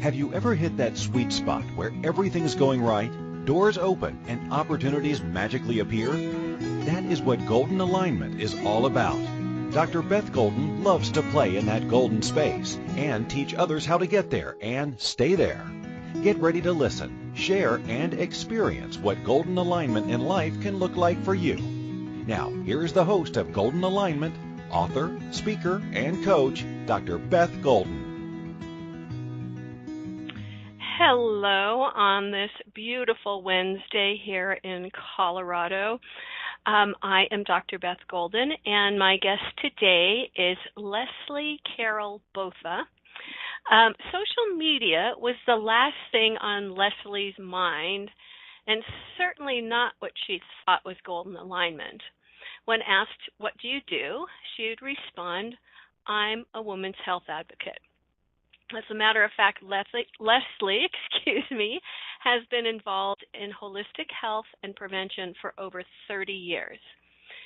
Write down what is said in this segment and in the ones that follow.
Have you ever hit that sweet spot where everything's going right, doors open, and opportunities magically appear? That is what golden alignment is all about. Dr. Beth Golden loves to play in that golden space and teach others how to get there and stay there. Get ready to listen, share, and experience what golden alignment in life can look like for you. Now, here's the host of Golden Alignment, author, speaker, and coach, Dr. Beth Golden. Hello on this beautiful Wednesday here in Colorado. I am Dr. Beth Golden, and my guest today is Leslie Carol Botha. Social media was the last thing on Leslie's mind, and certainly not what she thought was golden alignment. When asked, "What do you do?" she would respond, "I'm a women's health advocate." As a matter of fact, Leslie, has been involved in holistic health and prevention for over 30 years.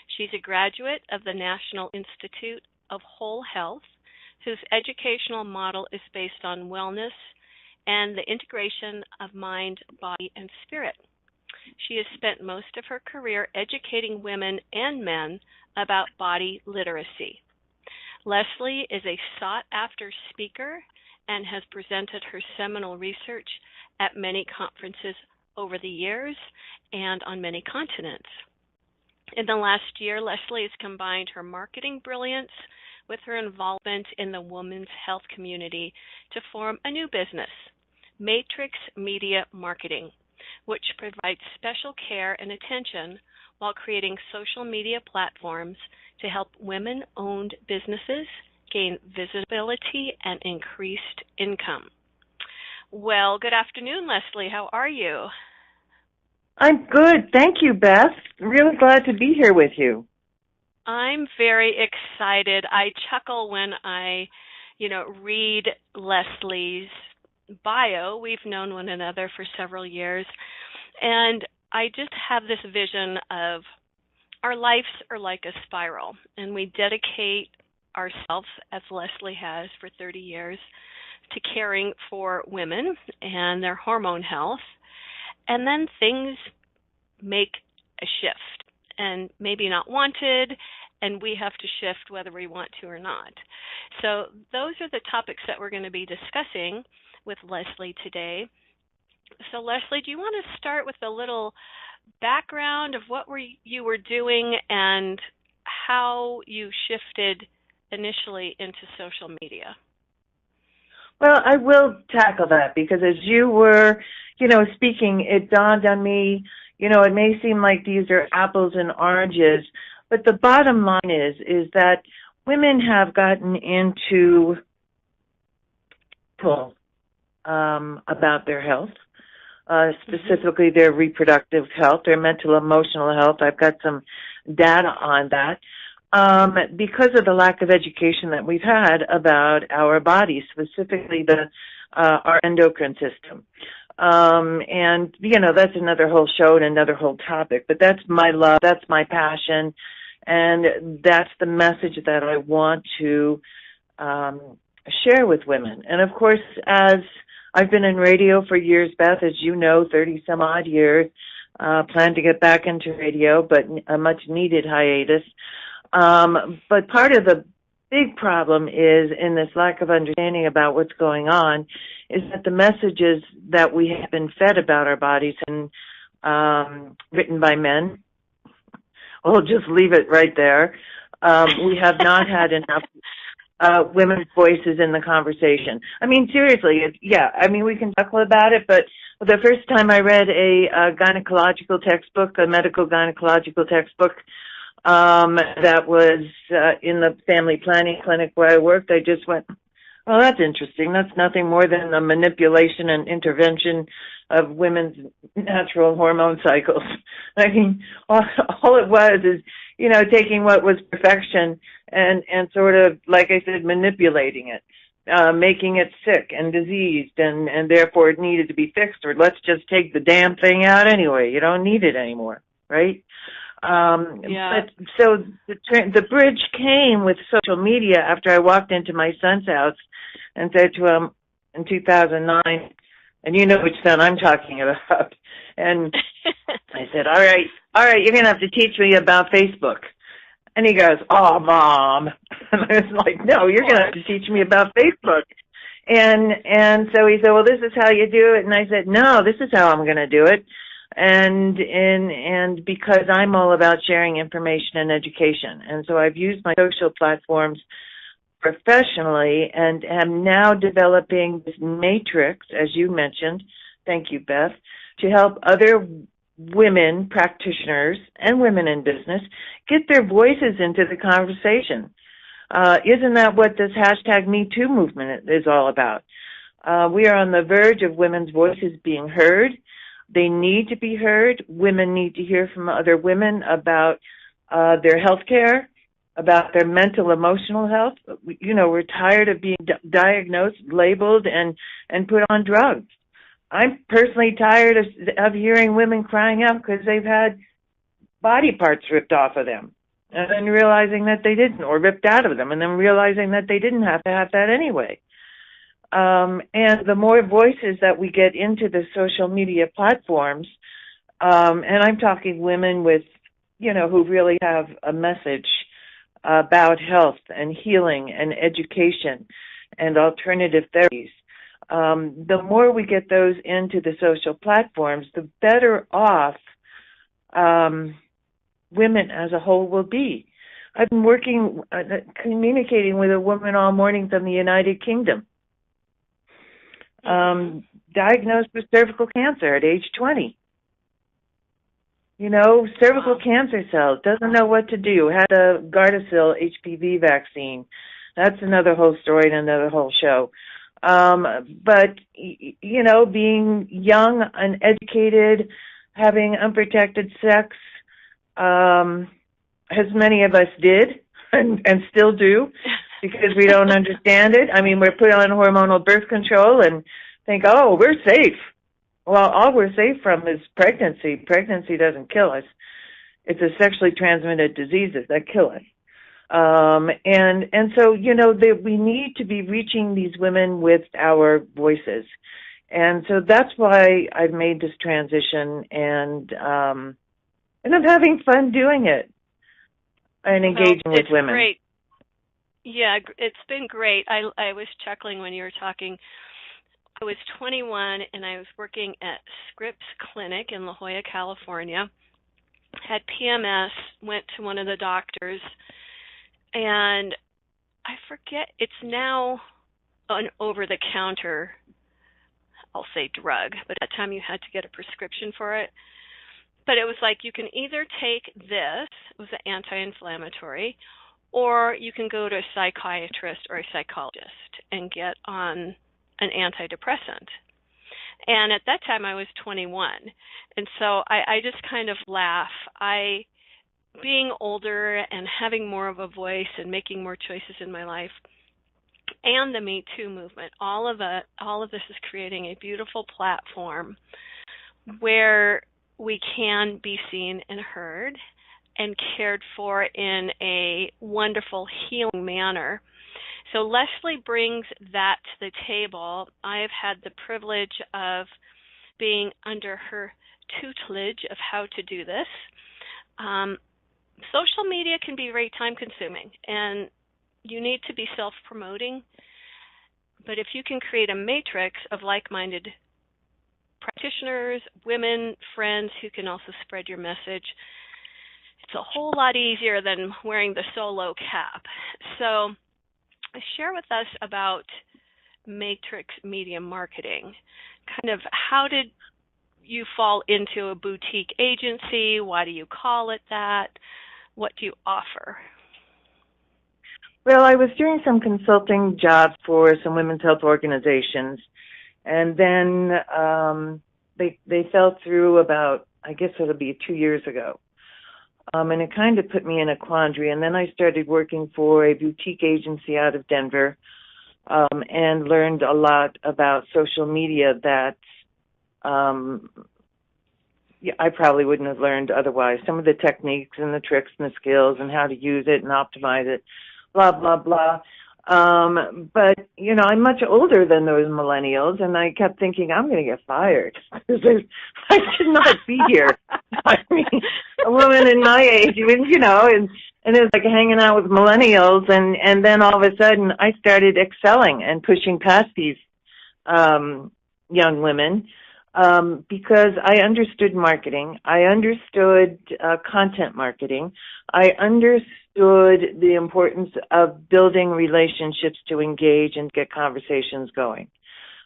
She's a graduate of the National Institute of Whole Health, whose educational model is based on wellness and the integration of mind, body, and spirit. She has spent most of her career educating women and men about body literacy. Leslie is a sought-after speaker and has presented her seminal research at many conferences over the years and on many continents. In the last year, Leslie has combined her marketing brilliance with her involvement in the women's health community to form a new business, Matrix Media Marketing, which provides special care and attention while creating social media platforms to help women-owned businesses gain visibility and increased income. Well, good afternoon, Leslie. How are you? I'm good. Thank you, Beth. Really glad to be here with you. I'm very excited. I chuckle when I, read Leslie's bio. We've known one another for several years. And I just have this vision of our lives are like a spiral, and we dedicate ourselves, as Leslie has for 30 years, to caring for women and their hormone health. And then things make a shift, and maybe not wanted, and we have to shift whether we want to or not. So those are the topics that we're going to be discussing with Leslie today. So Leslie, do you want to start with a little background of what you were doing and how you shifted initially into social media? Well, I will tackle that because as you were, speaking, it dawned on me, it may seem like these are apples and oranges, but the bottom line is that women have gotten into about their health, specifically their reproductive health, their mental, emotional health. I've got some data on that. Because of the lack of education that we've had about our bodies, specifically our endocrine system. And, that's another whole show and another whole topic, but that's my love, that's my passion, and that's the message that I want to share with women. And, of course, as I've been in radio for years, Beth, as you know, 30-some-odd years, plan to get back into radio, but a much-needed hiatus. But part of the big problem is in this lack of understanding about what's going on is that the messages that we have been fed about our bodies and written by men, we'll just leave it right there. We have not had enough women's voices in the conversation. I mean, seriously, we can talk about it, but the first time I read a gynecological textbook, a medical gynecological textbook, that was in the family planning clinic where I worked, I just went, well, that's interesting. That's nothing more than the manipulation and intervention of women's natural hormone cycles. I mean, all it was is, taking what was perfection and sort of, like I said, manipulating it, making it sick and diseased, and therefore it needed to be fixed, or let's just take the damn thing out anyway. You don't need it anymore, right? But so the bridge came with social media after I walked into my son's house and said to him, in 2009, and you know which son I'm talking about. And I said, all right, you're going to have to teach me about Facebook. And he goes, oh, Mom. And I was like, no, you're going to have to teach me about Facebook. And so he said, well, this is how you do it. And I said, no, this is how I'm going to do it. And because I'm all about sharing information and education. And so I've used my social platforms professionally and am now developing this matrix, as you mentioned. Thank you, Beth, to help other women practitioners and women in business get their voices into the conversation. Isn't that what this hashtag Me Too movement is all about? We are on the verge of women's voices being heard. They need to be heard. Women need to hear from other women about their health care, about their mental, emotional health. You know, we're tired of being diagnosed, labeled, and put on drugs. I'm personally tired of hearing women crying out because they've had body parts ripped off of them, and then realizing that they didn't, or ripped out of them, and then realizing that they didn't have to have that anyway. And the more voices that we get into the social media platforms, and I'm talking women with, you know, who really have a message about health and healing and education and alternative therapies. The more we get those into the social platforms, the better off women as a whole will be. I've been communicating with a woman all morning from the United Kingdom, diagnosed with cervical cancer at age 20. You know, cervical cancer cells, doesn't know what to do, had a Gardasil HPV vaccine. That's another whole story and another whole show. But, you know, being young, uneducated, having unprotected sex, as many of us did and still do, because we don't understand it. I mean, we're put on hormonal birth control and think, oh, we're safe. Well, all we're safe from is pregnancy. Pregnancy doesn't kill us. It's a sexually transmitted diseases that kill us. And so, you know, we need to be reaching these women with our voices. And so that's why I've made this transition, and I'm having fun doing it and engaging with women. Great. Yeah, it's been great. I was chuckling when you were talking. I was 21 and I was working at Scripps Clinic in La Jolla, California. Had PMS, went to one of the doctors, and I forget, it's now an over-the-counter, I'll say drug, but at that time you had to get a prescription for it. But it was like, you can either take this, it was an anti-inflammatory, or you can go to a psychiatrist or a psychologist and get on an antidepressant. And at that time I was 21. And so I just kind of laugh. Being older and having more of a voice and making more choices in my life, and the Me Too movement, all of this is creating a beautiful platform where we can be seen and heard and cared for in a wonderful, healing manner. So Leslie brings that to the table. I have had the privilege of being under her tutelage of how to do this. Social media can be very time-consuming, and you need to be self-promoting. But if you can create a matrix of like-minded practitioners, women, friends who can also spread your message, it's a whole lot easier than wearing the solo cap. So share with us about matrix media marketing. Kind of how did you fall into a boutique agency? Why do you call it that? What do you offer? Well, I was doing some consulting jobs for some women's health organizations, and then they fell through about, I guess it'll be 2 years ago. And it kind of put me in a quandary. And then I started working for a boutique agency out of Denver, and learned a lot about social media that I probably wouldn't have learned otherwise. Some of the techniques and the tricks and the skills and how to use it and optimize it, blah, blah, blah. But, I'm much older than those millennials, and I kept thinking, I'm going to get fired. I should not be here. I mean, a woman in my age, and it was like hanging out with millennials, and then all of a sudden I started excelling and pushing past these young women because I understood marketing. I understood content marketing. I understood the importance of building relationships to engage and get conversations going.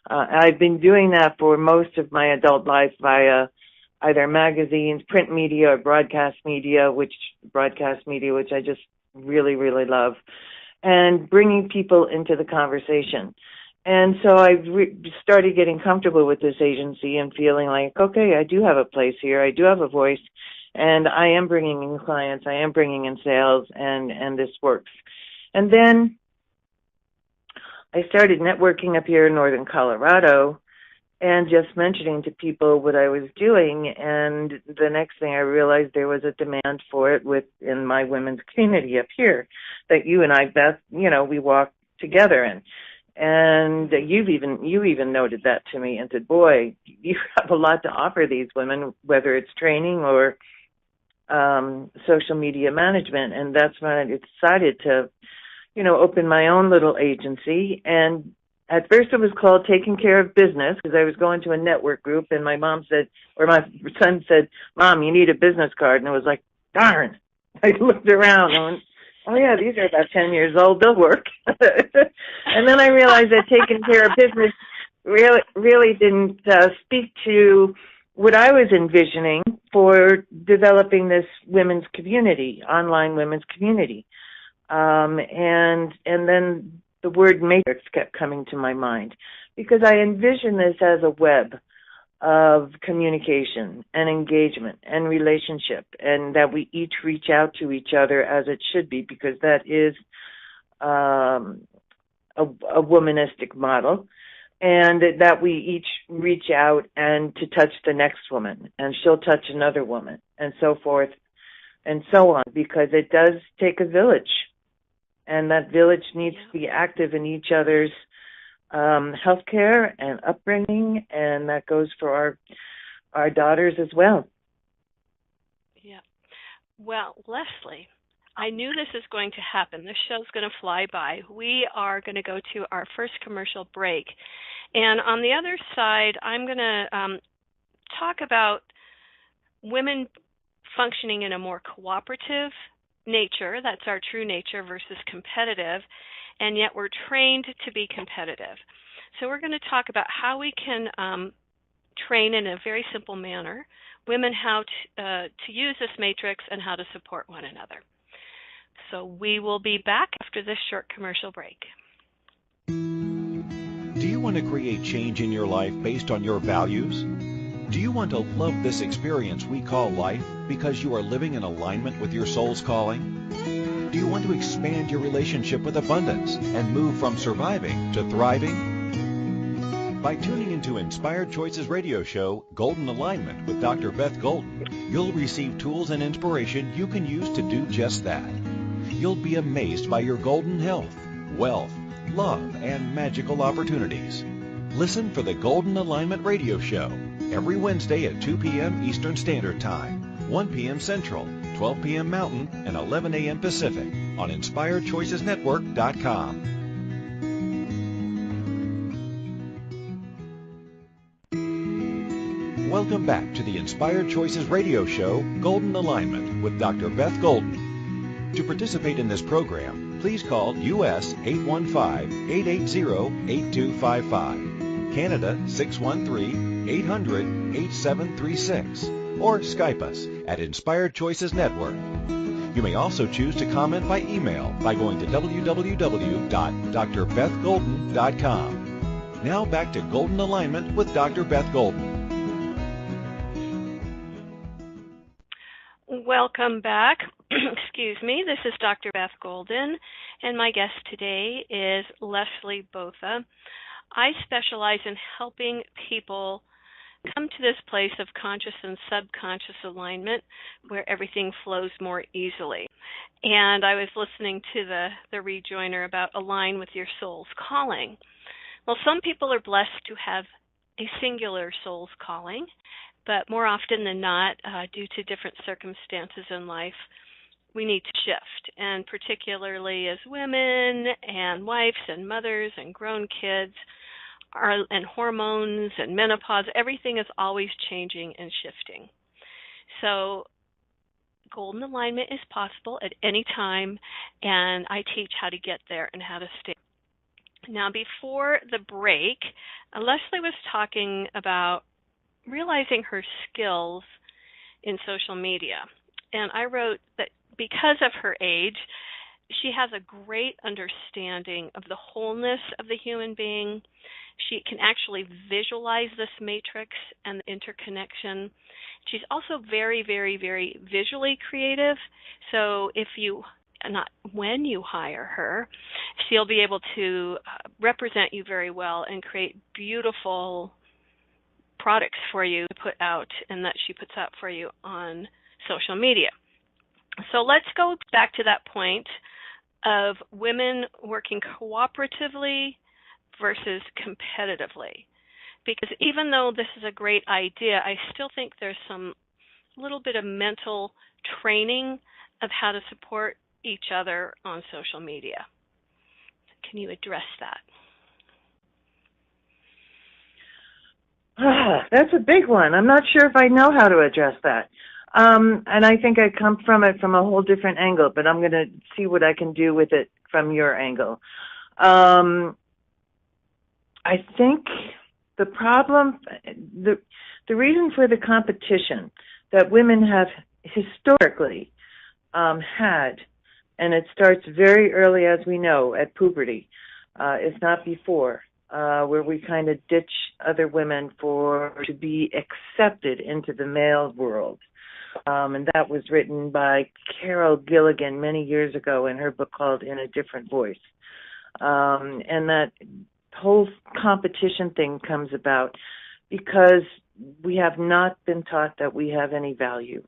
I've been doing that for most of my adult life via either magazines, print media, or broadcast media, which I just really, really love, and bringing people into the conversation. And so I started getting comfortable with this agency and feeling like, okay, I do have a place here. I do have a voice, and I am bringing in clients. I am bringing in sales, and this works. And then I started networking up here in northern Colorado and just mentioning to people what I was doing. And the next thing I realized, there was a demand for it within my women's community up here that you and I, Beth, we walk together in. And you even noted that to me and said, boy, you have a lot to offer these women, whether it's training or social media management. And that's when I decided to, open my own little agency. And at first it was called Taking Care of Business, because I was going to a network group, and my son said, Mom, you need a business card. And I was like, darn. I looked around and went, oh, yeah, these are about 10 years old. They'll work. And then I realized that Taking Care of Business really didn't speak to what I was envisioning for developing this women's community, online women's community. And then the word matrix kept coming to my mind, because I envision this as a web of communication and engagement and relationship, and that we each reach out to each other as it should be, because that is a womanistic model, and that we each reach out and to touch the next woman, and she'll touch another woman, and so forth and so on, because it does take a village, and that village needs to be active in each other's healthcare and upbringing, and that goes for our daughters as well. Yeah. Well, Leslie, I knew this is going to happen. This show's going to fly by. We are going to go to our first commercial break. And on the other side, I'm going to talk about women functioning in a more cooperative nature. That's our true nature versus competitive. And yet we're trained to be competitive. So we're going to talk about how we can train in a very simple manner women how to use this matrix and how to support one another. So we will be back after this short commercial break. Do you want to create change in your life based on your values? Do you want to love this experience we call life because you are living in alignment with your soul's calling? Do you want to expand your relationship with abundance and move from surviving to thriving? By tuning into Inspired Choices radio show, Golden Alignment with Dr. Beth Golden, you'll receive tools and inspiration you can use to do just that. You'll be amazed by your golden health, wealth, love, and magical opportunities. Listen for the Golden Alignment radio show every Wednesday at 2 p.m. Eastern Standard Time, 1 p.m. Central, 12 p.m. Mountain, and 11 a.m. Pacific on InspiredChoicesNetwork.com. Welcome back to the Inspired Choices radio show, Golden Alignment with Dr. Beth Golden. To participate in this program, please call U.S. 815-880-8255, Canada 613-800-8736, or Skype us at Inspired Choices Network. You may also choose to comment by email by going to www.drbethgolden.com. Now back to Golden Alignment with Dr. Beth Golden. Welcome back. Excuse me. This is Dr. Beth Golden, and my guest today is Leslie Botha. I specialize in helping people come to this place of conscious and subconscious alignment where everything flows more easily. And I was listening to the rejoiner about align with your soul's calling. Well, some people are blessed to have a singular soul's calling, but more often than not, due to different circumstances in life, we need to shift. And particularly as women and wives and mothers and grown kids, and hormones and menopause, everything is always changing and shifting. So golden alignment is possible at any time, and I teach how to get there and how to stay. Now, before the break, Leslie was talking about realizing her skills in social media. And I wrote that because of her age, she has a great understanding of the wholeness of the human being. She can actually visualize this matrix and the interconnection. She's also very, very, very visually creative. So when you hire her, she'll be able to represent you very well and create beautiful products for you to put out and that she puts out for you on social media. So let's go back to that point of women working cooperatively versus competitively. Because even though this is a great idea, I still think there's some little bit of mental training of how to support each other on social media. Can you address that? That's a big one. I'm not sure if I know how to address that. And I think I come from it from a whole different angle, but I'm going to see what I can do with it from your angle. I think the problem, the reason for the competition that women have historically had, and it starts very early, as we know, at puberty, if not before, where we kind of ditch other women to be accepted into the male world. And that was written by Carol Gilligan many years ago in her book called In a Different Voice. And that whole competition thing comes about because we have not been taught that we have any value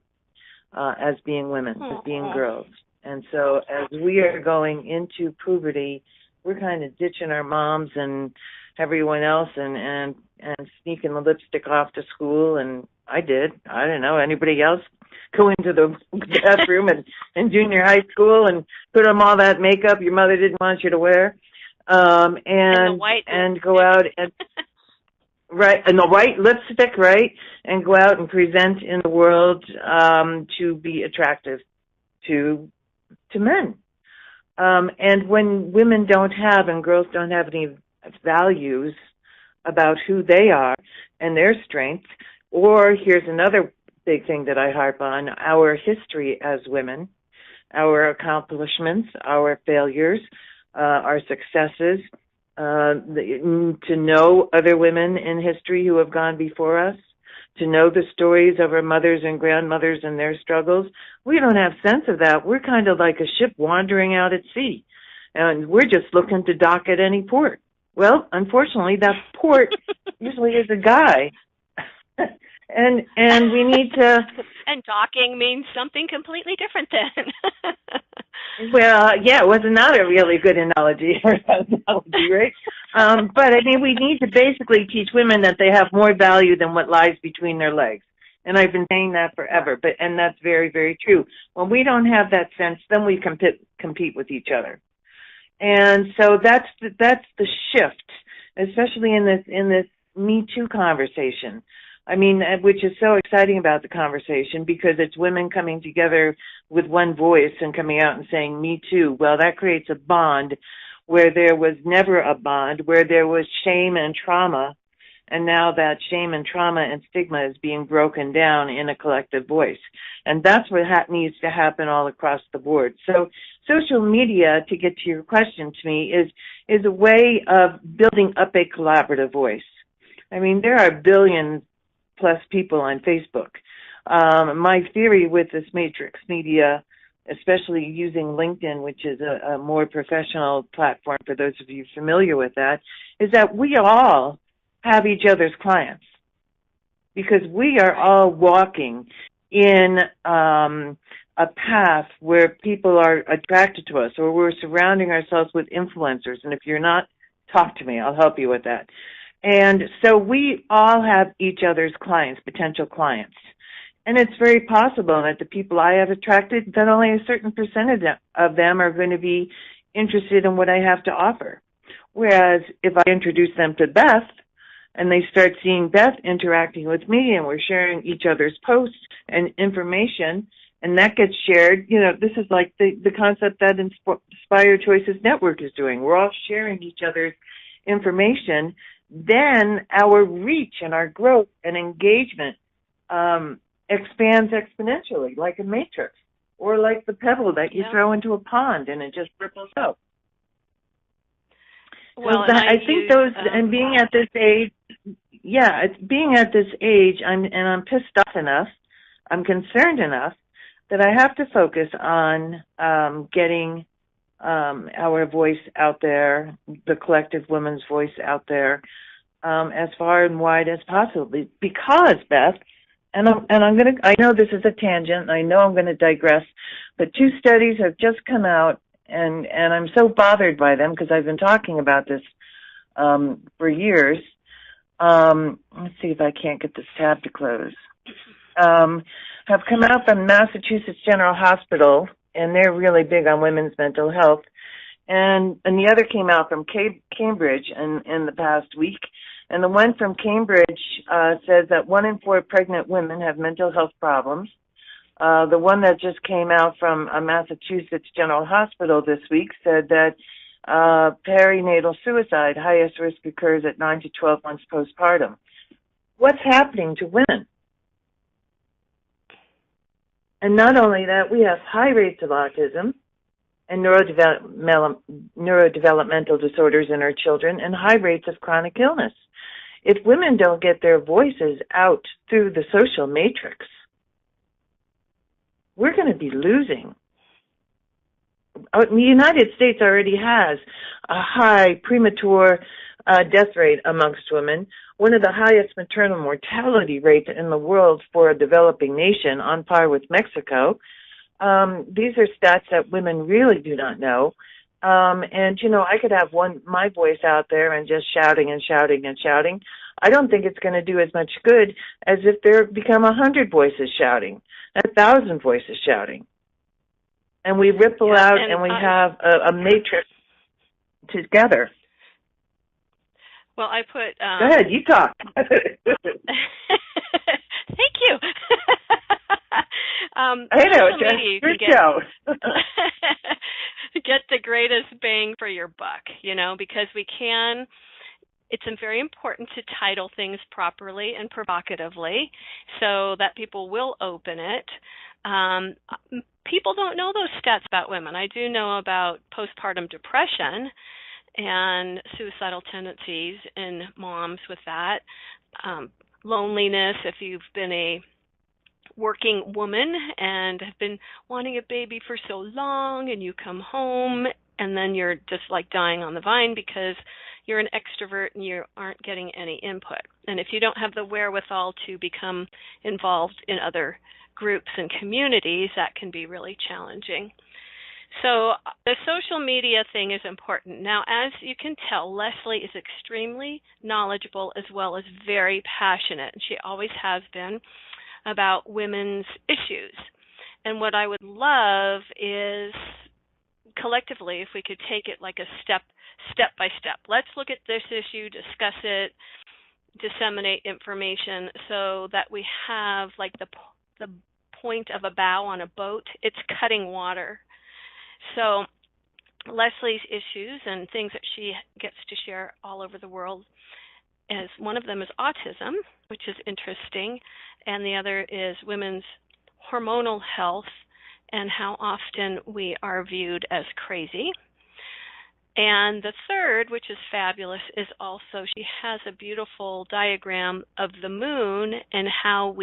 as being women, as being girls. And so as we are going into puberty, we're kind of ditching our moms and everyone else and sneaking the lipstick off to school. And I did. I don't know. Anybody else go into the bathroom in junior high school and put on all that makeup your mother didn't want you to wear? And go out and right, and the white lipstick, right, and go out and present in the world to be attractive to men. And when women don't have and girls don't have any values about who they are and their strengths, or here's another big thing that I harp on, our history as women, our accomplishments, our failures, our successes, to know other women in history who have gone before us, to know the stories of our mothers and grandmothers and their struggles. We don't have sense of that. We're kind of like a ship wandering out at sea, and we're just looking to dock at any port. Well, unfortunately, that port usually is a guy. And we need to... And docking means something completely different then. Well, yeah, it was not a really good analogy, right? But, I mean, we need to basically teach women that they have more value than what lies between their legs. And I've been saying that forever, and that's very, very true. When we don't have that sense, then we compete with each other. And so that's the shift, especially in this Me Too conversation. I mean, which is so exciting about the conversation because it's women coming together with one voice and coming out and saying, me too. Well, that creates a bond where there was never a bond, where there was shame and trauma. And now that shame and trauma and stigma is being broken down in a collective voice. And that's what needs to happen all across the board. So social media, to get to your question to me, is a way of building up a collaborative voice. I mean, there are billions plus people on Facebook. My theory with this matrix media, especially using LinkedIn, which is a more professional platform for those of you familiar with that, is that we all have each other's clients. because we are all walking in a path where people are attracted to us, or we're surrounding ourselves with influencers. And if you're not, talk to me. I'll help you with that. And so we all have each other's clients, potential clients. And it's very possible that the people I have attracted, that only a certain percentage of them are going to be interested in what I have to offer. Whereas if I introduce them to Beth, and they start seeing Beth interacting with me, and we're sharing each other's posts and information, and that gets shared. This is like the concept that Inspire Choices Network is doing. We're all sharing each other's information. Then our reach and our growth and engagement expands exponentially, like a matrix, or like the pebble that you throw into a pond and it just ripples out. Well, so I think those, and being at this age, being at this age, I'm pissed off enough, I'm concerned enough that I have to focus on getting our voice out there, the collective women's voice out there, as far and wide as possible. Because, Beth, I know this is a tangent, I know I'm going to digress, but 2 studies have just come out, and I'm so bothered by them because I've been talking about this for years. Let's see if I can't get this tab to close. Have come out from Massachusetts General Hospital, and they're really big on women's mental health. And the other came out from Cambridge in the past week. And the one from Cambridge says that 1 in 4 pregnant women have mental health problems. The one that just came out from Massachusetts General Hospital this week said that perinatal suicide, highest risk, occurs at 9 to 12 months postpartum. What's happening to women? And not only that, we have high rates of autism and neurodevelopmental disorders in our children, and high rates of chronic illness. If women don't get their voices out through the social matrix, we're going to be losing. The United States already has a high premature death rate amongst women, one of the highest maternal mortality rates in the world for a developing nation, on par with Mexico. These are stats that women really do not know. And I could have my voice out there and just shouting and shouting and shouting. I don't think it's going to do as much good as if there become 100 voices shouting, 1,000 voices shouting. And we ripple out, and we have a matrix together. Well, I put... Go ahead, you talk. Thank you. I know, it's your show. Get the greatest bang for your buck, because it's very important to title things properly and provocatively so that people will open it. People don't know those stats about women. I do know about postpartum depression and suicidal tendencies in moms with that. Loneliness, if you've been a working woman and have been wanting a baby for so long, and you come home and then you're just like dying on the vine because you're an extrovert and you aren't getting any input. And if you don't have the wherewithal to become involved in other groups and communities, that can be really challenging. So the social media thing is important. Now, as you can tell, Leslie is extremely knowledgeable as well as very passionate, and she always has been, about women's issues. And what I would love is, collectively, if we could take it like a step by step. Let's look at this issue, discuss it, disseminate information so that we have like the point of a bow on a boat. It's cutting water. So Leslie's issues and things that she gets to share all over the world, as one of them is autism, which is interesting, and the other is women's hormonal health and how often we are viewed as crazy. And the third, which is fabulous, is also she has a beautiful diagram of the moon and how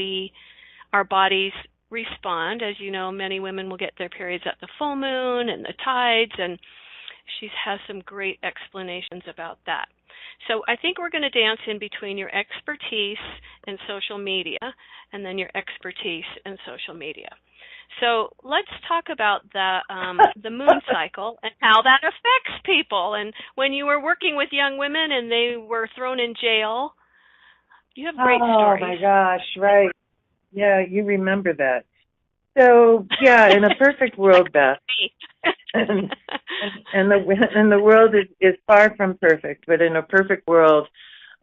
our bodies respond. As you know, many women will get their periods at the full moon and the tides, and She has some great explanations about that. So I think we're going to dance in between your expertise in social media and then your expertise in social media. So let's talk about the moon cycle and how that affects people. And when you were working with young women and they were thrown in jail, you have great stories. Oh my gosh, right. Yeah, you remember that. So, yeah, in a perfect world, Beth, and the world is far from perfect, but in a perfect world,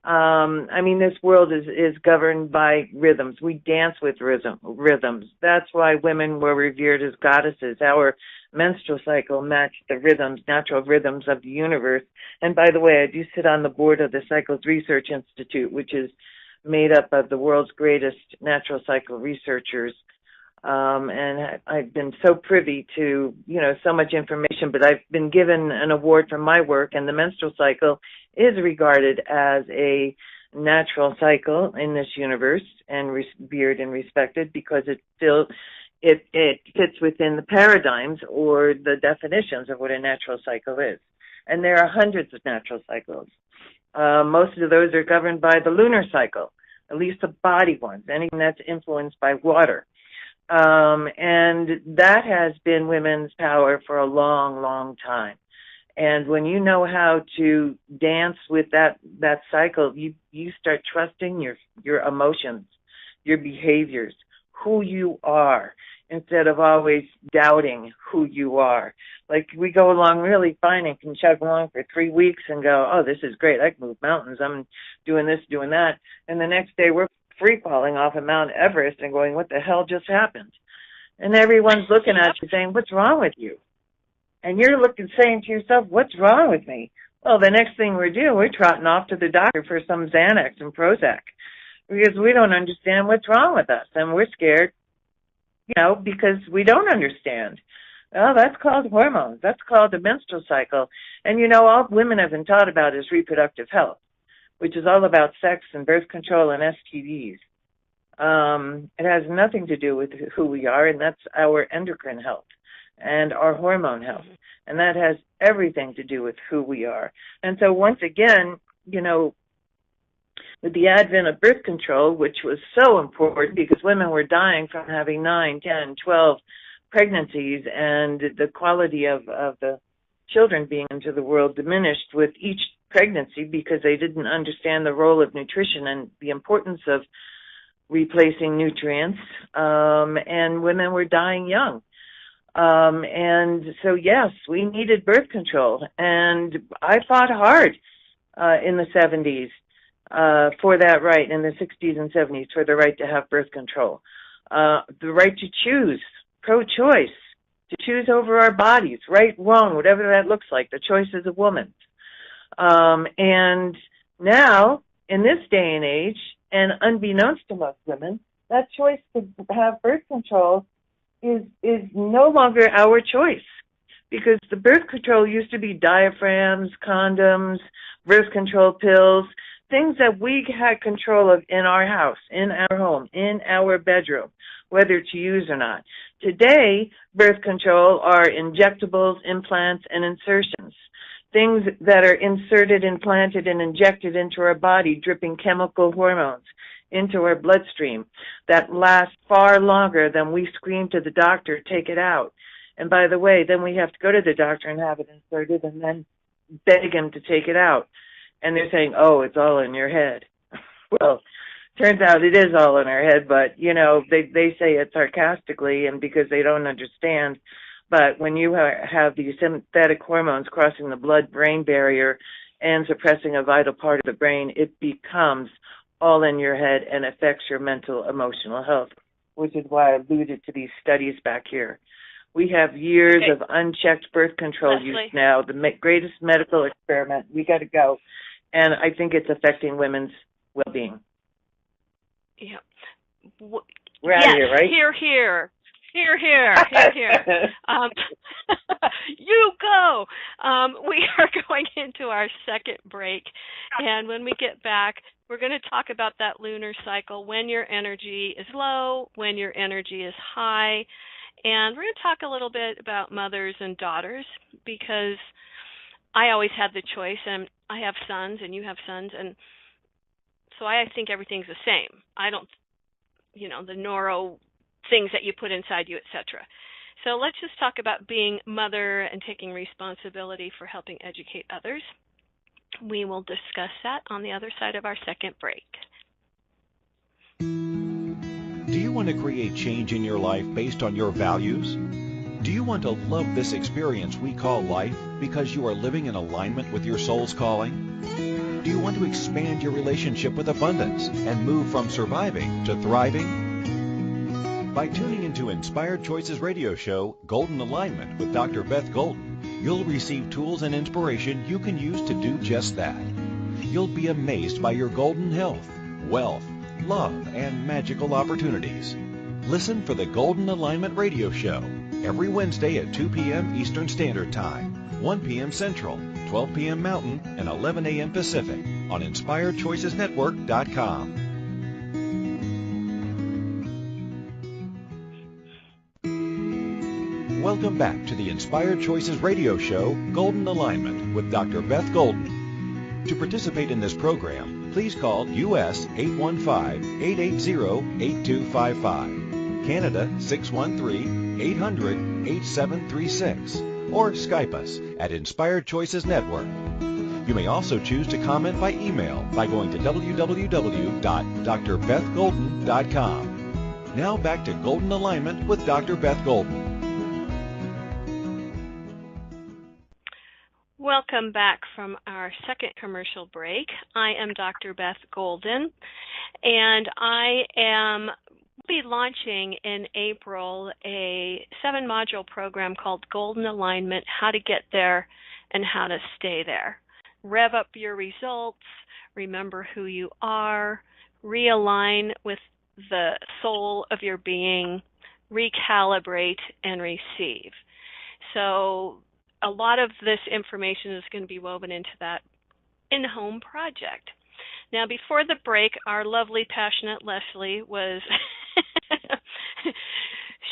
this world is governed by rhythms. We dance with rhythms. That's why women were revered as goddesses. Our menstrual cycle matched the rhythms, natural rhythms of the universe. And by the way, I do sit on the board of the Cycles Research Institute, which is made up of the world's greatest natural cycle researchers. And I've been so privy to, so much information, but I've been given an award for my work, and the menstrual cycle is regarded as a natural cycle in this universe and revered and respected because it fits within the paradigms or the definitions of what a natural cycle is. And there are hundreds of natural cycles. Most of those are governed by the lunar cycle, at least the body ones, anything that's influenced by water. And that has been women's power for a long, long time. And when you know how to dance with that cycle, you start trusting your emotions, your behaviors, who you are, instead of always doubting who you are. Like, we go along really fine and can chug along for 3 weeks and go, oh, this is great. I can move mountains. I'm doing this, doing that. And the next day we're free falling off of Mount Everest and going, what the hell just happened? And everyone's looking at you saying, what's wrong with you? And you're saying to yourself, what's wrong with me? Well, the next thing we're doing, we're trotting off to the doctor for some Xanax and Prozac because we don't understand what's wrong with us. And we're scared, because we don't understand. Well, that's called hormones. That's called the menstrual cycle. And, all women have been taught about is reproductive health, which is all about sex and birth control and STDs. It has nothing to do with who we are, and that's our endocrine health and our hormone health. And that has everything to do with who we are. And so once again, with the advent of birth control, which was so important because women were dying from having 9, 10, 12 pregnancies, and the quality of the children being into the world diminished with each pregnancy because they didn't understand the role of nutrition and the importance of replacing nutrients, and women were dying young. And so, yes, we needed birth control, and I fought hard in the 70s for that right, in the 60s and 70s, for the right to have birth control, the right to choose, pro-choice, to choose over our bodies, right, wrong, whatever that looks like. The choice is a woman's. And now, in this day and age, and unbeknownst to most women, that choice to have birth control is no longer our choice, because the birth control used to be diaphragms, condoms, birth control pills, things that we had control of in our house, in our home, in our bedroom, whether to use or not. Today, birth control are injectables, implants, and insertions. Things that are inserted, implanted, and injected into our body, dripping chemical hormones into our bloodstream that last far longer than we scream to the doctor, take it out. And by the way, then we have to go to the doctor and have it inserted and then beg him to take it out. And they're saying, oh, it's all in your head. Well, turns out it is all in our head, but, they say it sarcastically and because they don't understand. But when you have these synthetic hormones crossing the blood-brain barrier and suppressing a vital part of the brain, it becomes all in your head and affects your mental, emotional health, which is why I alluded to these studies back here. We have years of unchecked birth control use now, the greatest medical experiment. We got to go. And I think it's affecting women's well-being. Yeah. We're out of here, right? Here, here. Here, here, here. You go. We are going into our second break, and when we get back, we're going to talk about that lunar cycle, when your energy is low, when your energy is high, and we're going to talk a little bit about mothers and daughters, because I always had the choice, and I have sons, and you have sons, and so I think everything's the same. I don't, the neuro things that you put inside you, etc. So let's just talk about being mother and taking responsibility for helping educate others. We will discuss that on the other side of our second break. Do you want to create change in your life based on your values? Do you want to love this experience we call life because you are living in alignment with your soul's calling? Do you want to expand your relationship with abundance and move from surviving to thriving? By tuning into Inspired Choices radio show, Golden Alignment with Dr. Beth Golden, you'll receive tools and inspiration you can use to do just that. You'll be amazed by your golden health, wealth, love, and magical opportunities. Listen for the Golden Alignment radio show every Wednesday at 2 p.m. Eastern Standard Time, 1 p.m. Central, 12 p.m. Mountain, and 11 a.m. Pacific on InspiredChoicesNetwork.com. Welcome back to the Inspired Choices radio show, Golden Alignment with Dr. Beth Golden. To participate in this program, please call U.S. 815-880-8255, Canada 613-800-8736, or Skype us at Inspired Choices Network. You may also choose to comment by email by going to www.drbethgolden.com. Now back to Golden Alignment with Dr. Beth Golden. Welcome back from our second commercial break. I am Dr. Beth Golden, and I am be launching in April a 7-module program called Golden Alignment, How to Get There and How to Stay There. Rev up your results, remember who you are, realign with the soul of your being, recalibrate, and receive. So a lot of this information is going to be woven into that in-home project. Now, before the break, our lovely, passionate Leslie was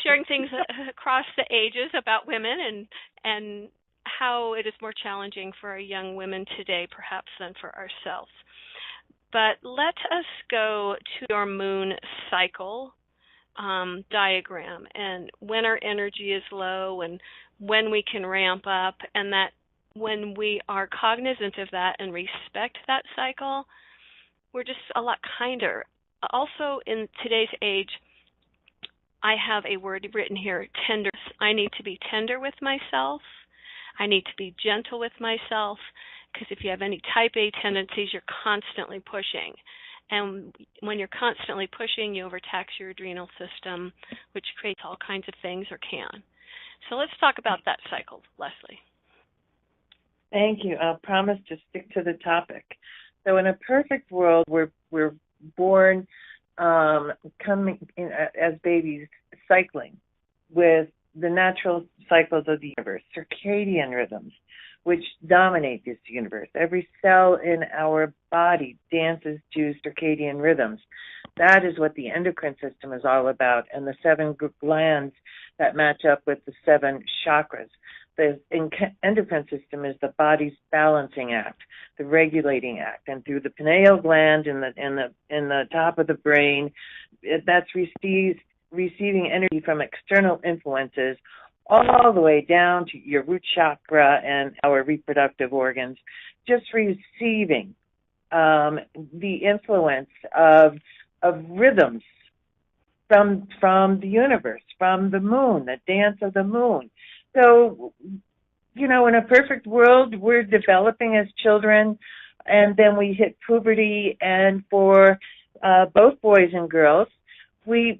sharing things across the ages about women and how it is more challenging for our young women today, perhaps, than for ourselves. But let us go to your moon cycle diagram, and when our energy is low and when we can ramp up, and that when we are cognizant of that and respect that cycle, we're just a lot kinder. Also, in today's age, I have a word written here, tender. I need to be tender with myself. I need to be gentle with myself, because if you have any type A tendencies, you're constantly pushing. And when you're constantly pushing, you overtax your adrenal system, which creates all kinds of things, or can. So let's talk about that cycle, Leslie. Thank you. I'll promise to stick to the topic. So in a perfect world, we're born coming in, as babies, cycling with the natural cycles of the universe, circadian rhythms, which dominate this universe. Every cell in our body dances to circadian rhythms. That is what the endocrine system is all about, and the 7 glands that match up with the 7 chakras. The endocrine system is the body's balancing act, the regulating act, and through the pineal gland in the top of the brain, that's receiving energy from external influences all the way down to your root chakra and our reproductive organs, just receiving the influence of rhythms from the universe, from the moon, the dance of the moon. So, in a perfect world, we're developing as children, and then we hit puberty, and for both boys and girls, we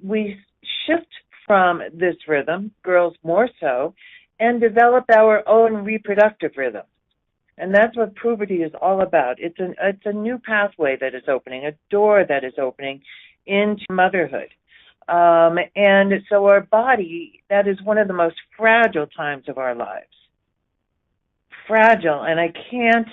shift from this rhythm, girls more so, and develop our own reproductive rhythm. And that's what puberty is all about. It's a new pathway that is opening, a door that is opening into motherhood. And so our body, that is one of the most fragile times of our lives. Fragile, and I can't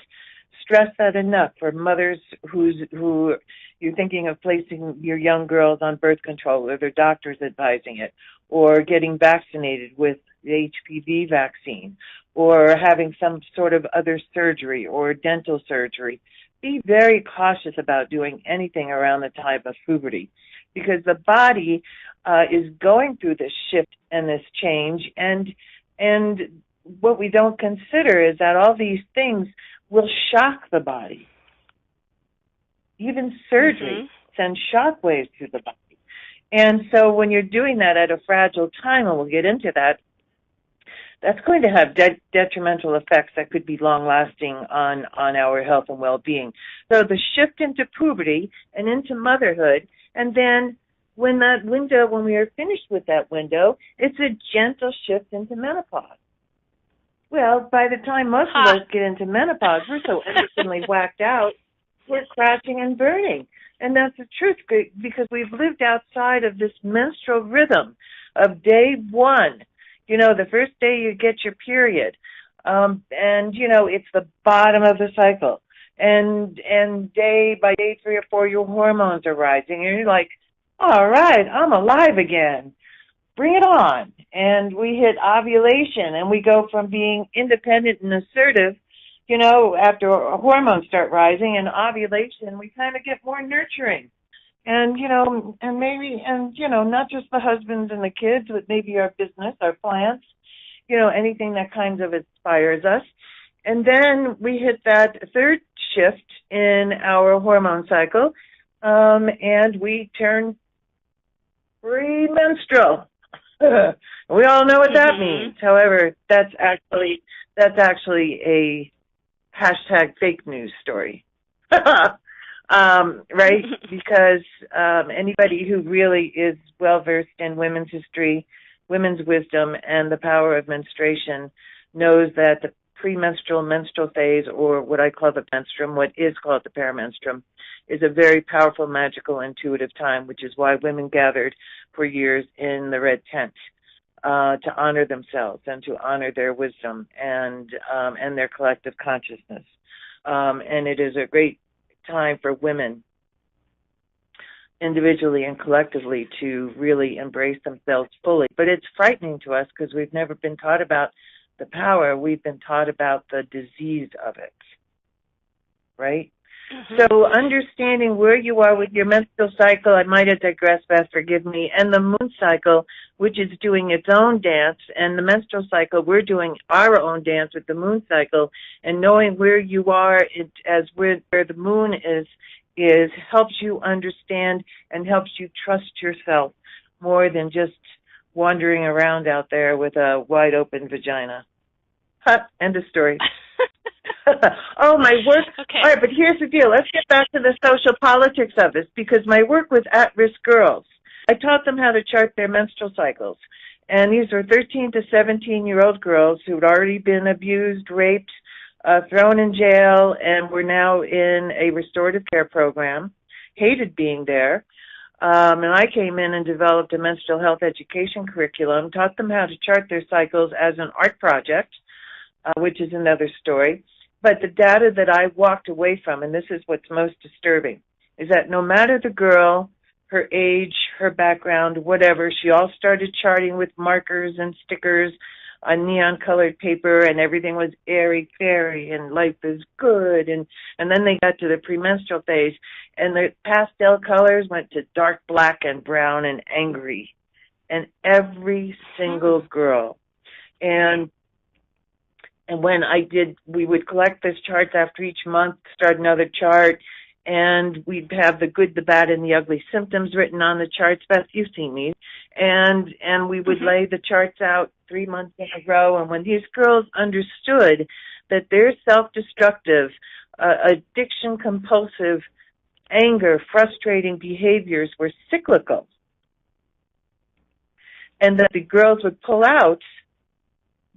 stress that enough for mothers who you're thinking of placing your young girls on birth control, or their doctor's advising it, or getting vaccinated with the HPV vaccine, or having some sort of other surgery or dental surgery. Be very cautious about doing anything around the time of puberty, because the body is going through this shift and this change, and what we don't consider is that all these things will shock the body. Even surgery sends shock waves through the body. And so when you're doing that at a fragile time, and we'll get into that, that's going to have detrimental effects that could be long-lasting on our health and well-being. So the shift into puberty and into motherhood, and then when we are finished with that window, it's a gentle shift into menopause. Well, by the time most of us get into menopause, we're so endocrine whacked out, we're crashing and burning. And that's the truth, because we've lived outside of this menstrual rhythm of day one. You know, the first day you get your period, and, you know, it's the bottom of the cycle. And by day 3 or 4, your hormones are rising, and you're like, all right, I'm alive again. Bring it on. And we hit ovulation, and we go from being independent and assertive, you know, after hormones start rising, and ovulation, we kind of get more nurturing. And, you know, not just the husbands and the kids, but maybe our business, our plants, you know, anything that kind of inspires us. And then we hit that third shift in our hormone cycle, and we turn premenstrual. We all know what that means. However, that's actually a hashtag fake news story. Right? Because anybody who really is well-versed in women's history, women's wisdom, and the power of menstruation knows that the premenstrual menstrual phase, or what I call the menstruum, what is called the perimenstruum, is a very powerful, magical, intuitive time, which is why women gathered for years in the red tent to honor themselves and to honor their wisdom and their collective consciousness. And it is a great time for women, individually and collectively, to really embrace themselves fully. But it's frightening to us because we've never been taught about the power. We've been taught about the disease of it, right? So understanding where you are with your menstrual cycle, I might have digressed, Beth, forgive me, and the moon cycle, which is doing its own dance, and the menstrual cycle, we're doing our own dance with the moon cycle, and knowing where you are as where the moon is helps you understand and helps you trust yourself more than just wandering around out there with a wide open vagina. End of story. Oh, my work. Okay. All right, but here's the deal. Let's get back to the social politics of this, because my work with at-risk girls, I taught them how to chart their menstrual cycles. And these were 13 to 17-year-old girls who'd already been abused, raped, thrown in jail, and were now in a restorative care program, hated being there. And I came in and developed a menstrual health education curriculum, taught them how to chart their cycles as an art project, which is another story. But the data that I walked away from, and this is what's most disturbing, is that no matter the girl, her age, her background, whatever, she all started charting with markers and stickers on neon-colored paper, and everything was airy-fairy, and life is good. And then they got to the premenstrual phase, and the pastel colors went to dark black and brown and angry. And every single girl. And when we would collect those charts after each month, start another chart, and we'd have the good, the bad, and the ugly symptoms written on the charts. Beth, you've seen these. And we would lay the charts out 3 months in a row, and when these girls understood that their self-destructive, addiction, compulsive, anger, frustrating behaviors were cyclical, and that the girls would pull out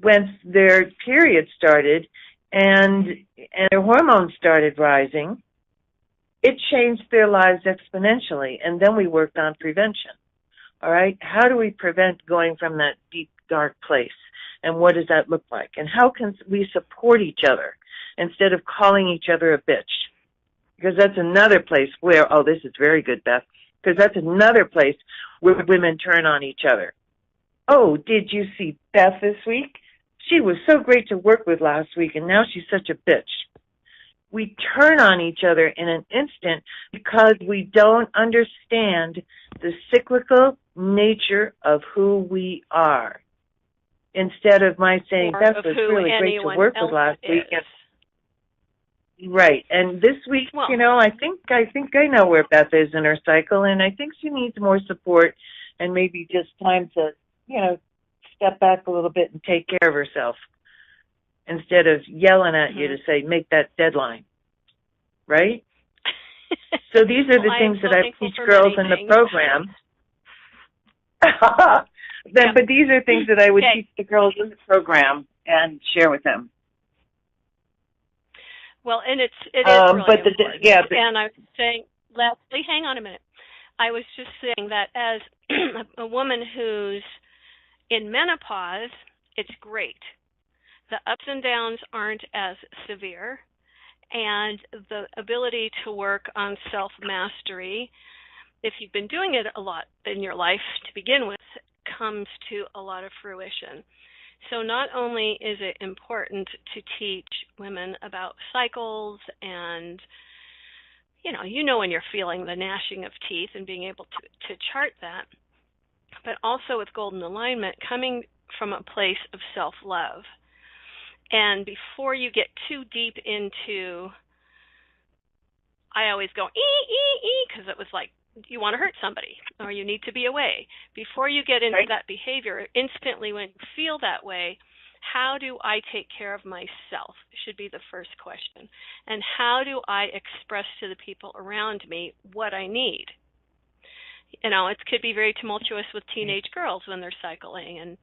when their period started and their hormones started rising, it changed their lives exponentially. And then we worked on prevention. All right? How do we prevent going from that deep, dark place? And what does that look like? And how can we support each other? instead of calling each other a bitch. Because that's another place where, oh, this is very good, Beth, because that's another place where women turn on each other. Oh, did you see Beth this week? She was so great to work with last week, and now she's such a bitch. We turn on each other in an instant because we don't understand the cyclical nature of who we are. Instead of my saying, Beth was really great to work with last week. Right. And this week, well, I think I know where Beth is in her cycle, and I think she needs more support and maybe just time to, step back a little bit and take care of herself instead of yelling at you to say, make that deadline. Right? So these are the things that I teach girls in the program. But these are things that I would teach the girls in the program and share with them. Well, and it is really important. And I was saying, Leslie, hang on a minute. I was just saying that as a woman who's in menopause, it's great. The ups and downs aren't as severe, and the ability to work on self-mastery, if you've been doing it a lot in your life to begin with, comes to a lot of fruition. So not only is it important to teach women about cycles and, when you're feeling the gnashing of teeth and being able to chart that, but also with golden alignment coming from a place of self-love. And before you get too deep into, I always go, because it was like, you want to hurt somebody or you need to be away. Before you get into that behavior, instantly when you feel that way, how do I take care of myself should be the first question. And how do I express to the people around me what I need? It could be very tumultuous with teenage girls when they're cycling and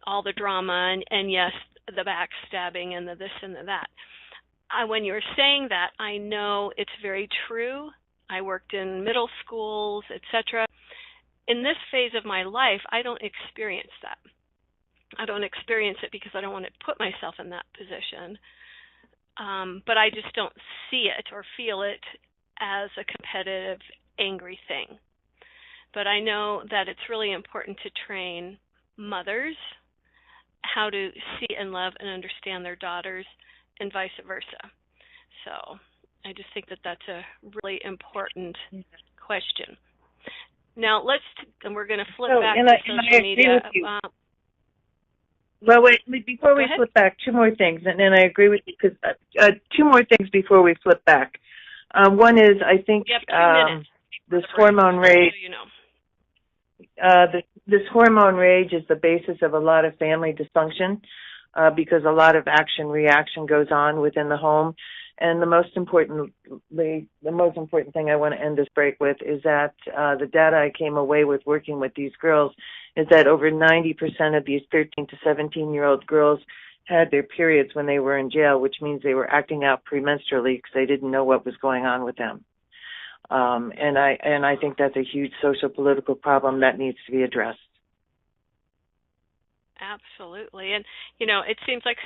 all the drama and yes, the backstabbing and the this and the that. When you're saying that, I know it's very true. I worked in middle schools, etc. In this phase of my life, I don't experience that. I don't experience it because I don't want to put myself in that position. But I just don't see it or feel it as a competitive, angry thing. But I know that it's really important to train mothers how to see and love and understand their daughters and vice versa. So I just think that that's a really important question. Now we're going to flip back to social media. Well, wait, before we flip back, two more things, and then I agree with you, because two more things before we flip back. One is, I think, this hormone rage. This hormone rage is the basis of a lot of family dysfunction, because a lot of action-reaction goes on within the home. And the most important thing I want to end this break with is that the data I came away with working with these girls is that over 90% of these 13 to 17-year-old girls had their periods when they were in jail, which means they were acting out premenstrually because they didn't know what was going on with them. And I think that's a huge social political problem that needs to be addressed. Absolutely. And, it seems like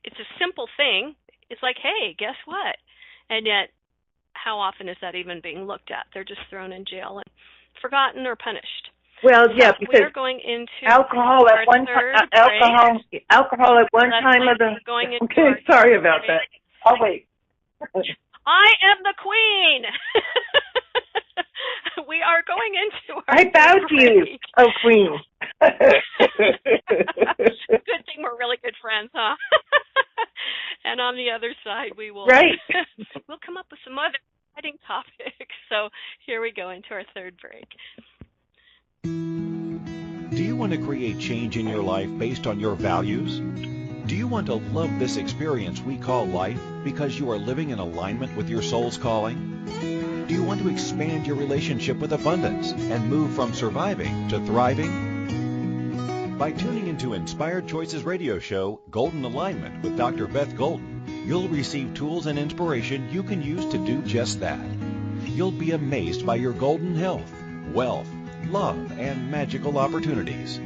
it's a simple thing. It's like, hey, guess what? And yet, how often is that even being looked at? They're just thrown in jail and forgotten or punished. Well, yeah, because we're going into alcohol at one time. Alcohol at one time of the. Okay, sorry about that. I'll wait. I am the queen. We are going into our. I bow to you, oh queen. Good thing we're really good friends, huh? And on the other side, we will. Right. We'll come up with some other exciting topics. So here we go into our third break. Do you want to create change in your life based on your values? Do you want to love this experience we call life because you are living in alignment with your soul's calling? Do you want to expand your relationship with abundance and move from surviving to thriving? By tuning into Inspired Choices radio show, Golden Alignment with Dr. Beth Golden, you'll receive tools and inspiration you can use to do just that. You'll be amazed by your golden health, wealth, love, and magical opportunities.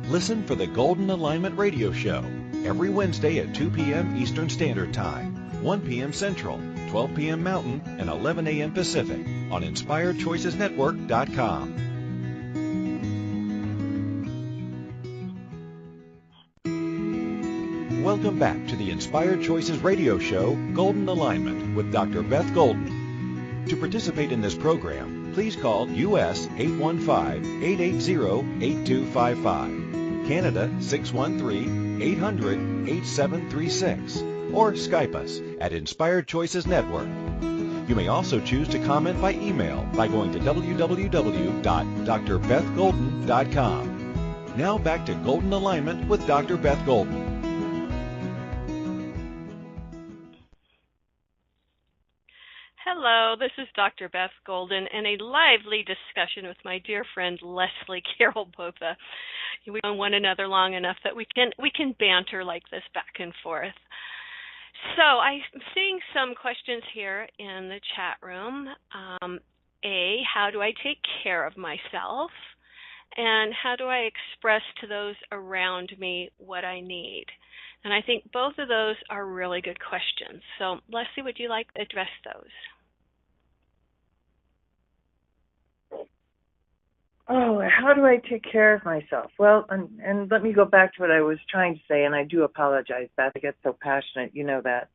Listen for the Golden Alignment radio show every Wednesday at 2 p.m. Eastern Standard Time, 1 p.m. Central, 12 p.m. Mountain, and 11 a.m. Pacific on InspiredChoicesNetwork.com. Welcome back to the Inspired Choices radio show, Golden Alignment, with Dr. Beth Golden. To participate in this program, please call U.S. 815-880-8255, Canada 613-800-8736, or Skype us at Inspired Choices Network. You may also choose to comment by email by going to www.drbethgolden.com. Now back to Golden Alignment with Dr. Beth Golden. Hello, this is Dr. Beth Golden and a lively discussion with my dear friend Leslie Carol Botha. We've known one another long enough that we can banter like this back and forth. So I'm seeing some questions here in the chat room. How do I take care of myself? And how do I express to those around me what I need? And I think both of those are really good questions. So Leslie, would you like to address those? Oh, how do I take care of myself? Well, and let me go back to what I was trying to say, and I do apologize, Beth. I get so passionate, you know that.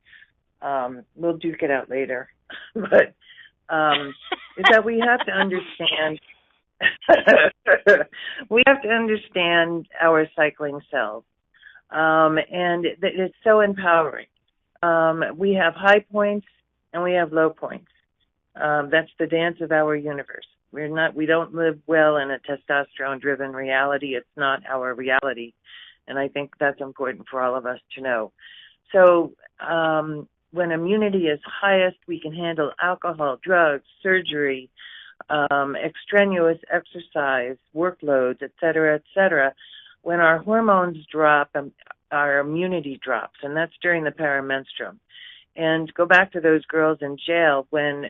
We'll duke it out later. But is that we have to understand our cycling selves. And it's so empowering. We have high points and we have low points. That's the dance of our universe. We don't live well in a testosterone-driven reality. It's not our reality. And I think that's important for all of us to know. So when immunity is highest, we can handle alcohol, drugs, surgery, extraneous exercise, workloads, et cetera, et cetera. When our hormones drop, our immunity drops, and that's during the perimenstruum. And go back to those girls in jail when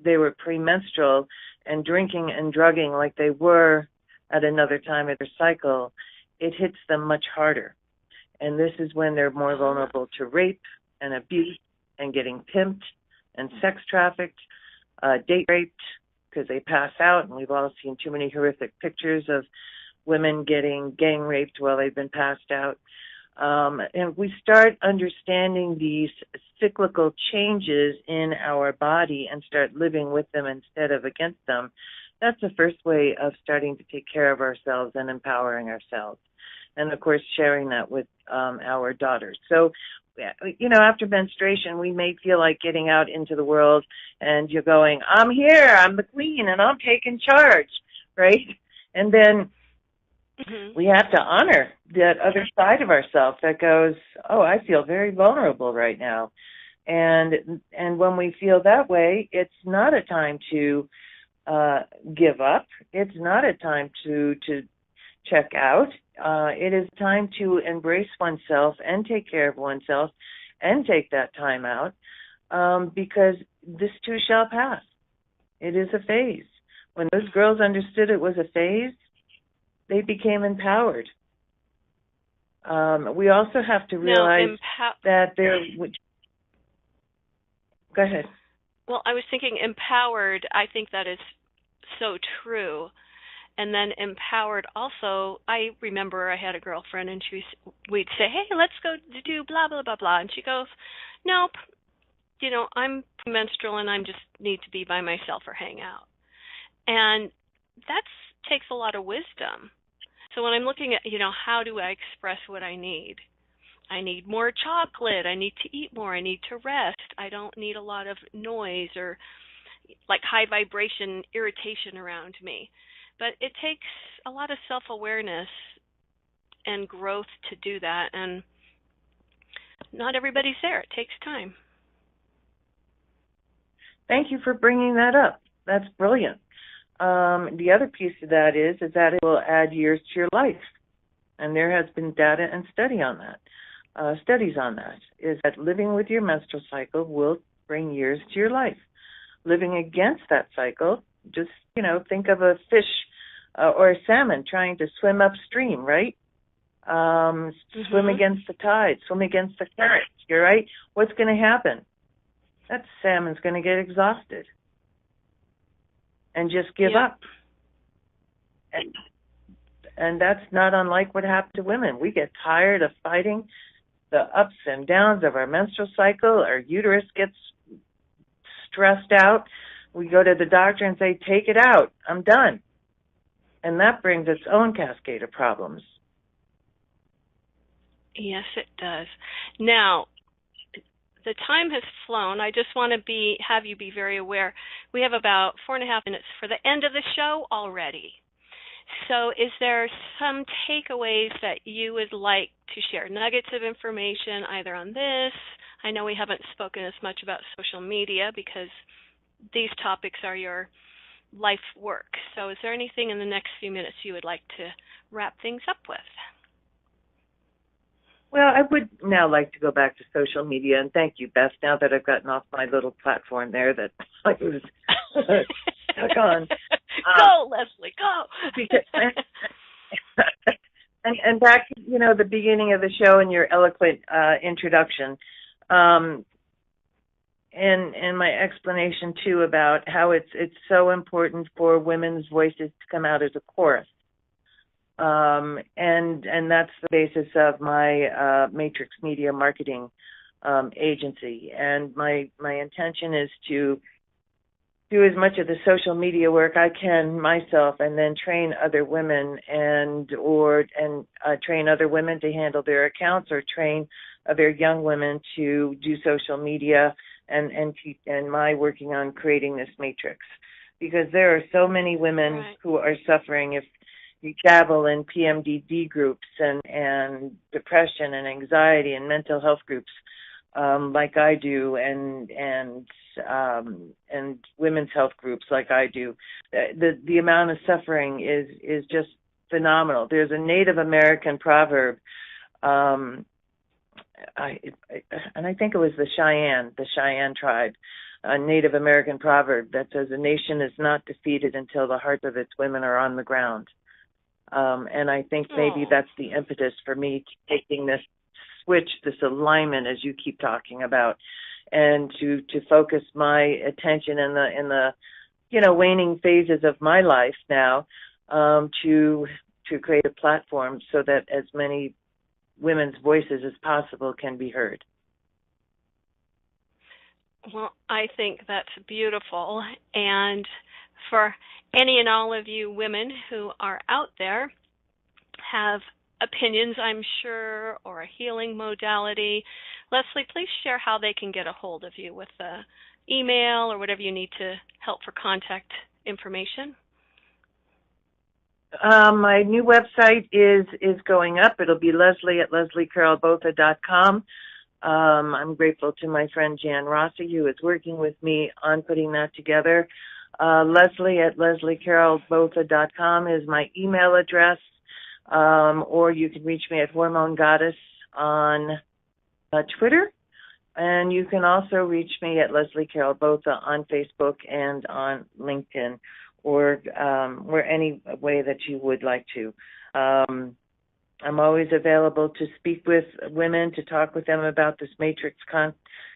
they were premenstrual and drinking and drugging like they were at another time of their cycle, it hits them much harder. And this is when they're more vulnerable to rape and abuse and getting pimped and sex trafficked, date raped, because they pass out. And we've all seen too many horrific pictures of women getting gang raped while they've been passed out. And we start understanding these cyclical changes in our body and start living with them instead of against them. That's the first way of starting to take care of ourselves and empowering ourselves. And, of course, sharing that with our daughters. So, you know, after menstruation, we may feel like getting out into the world and you're going, I'm here, I'm the queen, and I'm taking charge, right? And then we have to honor that other side of ourselves that goes, oh, I feel very vulnerable right now. And when we feel that way, it's not a time to give up. It's not a time to check out. It is time to embrace oneself and take care of oneself and take that time out because this too shall pass. It is a phase. When those girls understood it was a phase, they became empowered. We also have to realize that there... Go ahead. Well, I was thinking empowered. I think that is so true. And then empowered also, I remember I had a girlfriend and we'd say, hey, let's go do blah, blah, blah, blah. And she goes, nope, you know, I'm menstrual and I just need to be by myself or hang out. And that takes a lot of wisdom. So when I'm looking at, you know, how do I express what I need? I need more chocolate. I need to eat more. I need to rest. I don't need a lot of noise or like high vibration irritation around me. But it takes a lot of self-awareness and growth to do that, and not everybody's there. It takes time. Thank you for bringing that up. That's brilliant. The other piece of that is that it will add years to your life, and there has been data and studies on that, is that living with your menstrual cycle will bring years to your life. Living against that cycle, just, you know, think of a fish or a salmon trying to swim upstream, right? swim against the tide, swim against the current. You're right. What's going to happen? That salmon's going to get exhausted and just give up. And that's not unlike what happened to women. We get tired of fighting the ups and downs of our menstrual cycle. Our uterus gets stressed out. We go to the doctor and say, take it out. I'm done. And that brings its own cascade of problems. Yes, it does. Now, the time has flown. I just want to have you be very aware. We have about 4.5 minutes for the end of the show already. So is there some takeaways that you would like to share? Nuggets of information either on this. I know we haven't spoken as much about social media because these topics are your life work. So is there anything in the next few minutes you would like to wrap things up with? Well, I would now like to go back to social media, and thank you, Beth, now that I've gotten off my little platform there that I was stuck on. Go, Leslie, go! and back to, the beginning of the show and your eloquent introduction, and my explanation, too, about how it's so important for women's voices to come out as a chorus. And that's the basis of my Matrix Media Marketing agency. And my intention is to do as much of the social media work I can myself, and then train other women and train other women to handle their accounts, or train other young women to do social media, and my working on creating this matrix, because there are so many women who are suffering. If you dabble in PMDD groups and depression and anxiety and mental health groups, like I do, and women's health groups like I do, the amount of suffering is just phenomenal. There's a Native American proverb, and I think it was the Cheyenne tribe, a Native American proverb that says, "A nation is not defeated until the hearts of its women are on the ground." And I think maybe that's the impetus for me taking this switch, this alignment, as you keep talking about, and to focus my attention in the waning phases of my life now, to create a platform so that as many women's voices as possible can be heard. Well, I think that's beautiful. And for any and all of you women who are out there, have opinions, I'm sure, or a healing modality, Leslie, please share how they can get a hold of you with the email or whatever you need to help for contact information. My new website is going up. It'll be Leslie at lesliecarolbotha.com. I'm grateful to my friend Jan Rossi, who is working with me on putting that together. Leslie at lesliecarolbotha.com is my email address, or you can reach me at Hormone Goddess on Twitter, and you can also reach me at Leslie Carol Botha on Facebook and on LinkedIn, or any way that you would like to. I'm always available to speak with women, to talk with them about this matrix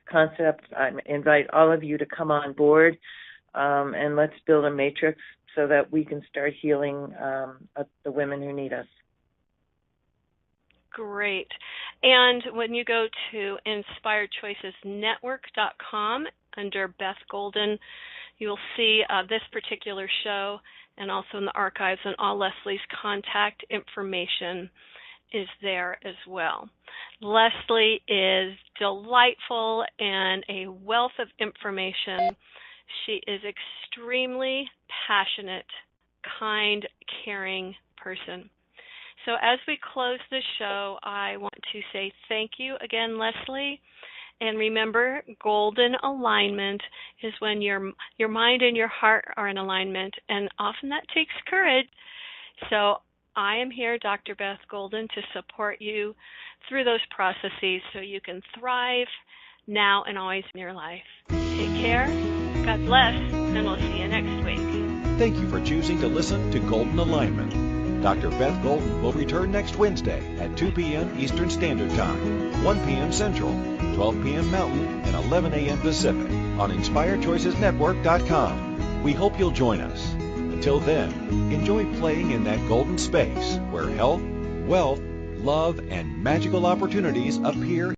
concept. I invite all of you to come on board, and let's build a matrix so that we can start healing the women who need us. Great. And when you go to inspiredchoicesnetwork.com under Beth Golden, you'll see this particular show, and also in the archives, and all Leslie's contact information is there as well. Leslie is delightful and a wealth of information. She is extremely passionate, kind, caring person. So as we close the show, I want to say thank you again, Leslie. And remember, golden alignment is when your mind and your heart are in alignment, and often that takes courage. So I am here, Dr. Beth Golden, to support you through those processes so you can thrive now and always in your life. Take care, God bless, and we'll see you next week. Thank you for choosing to listen to Golden Alignment. Dr. Beth Golden will return next Wednesday at 2 p.m. Eastern Standard Time, 1 p.m. Central, 12 p.m. Mountain, and 11 a.m. Pacific on InspiredChoicesNetwork.com. We hope you'll join us. Until then, enjoy playing in that golden space where health, wealth, love, and magical opportunities appear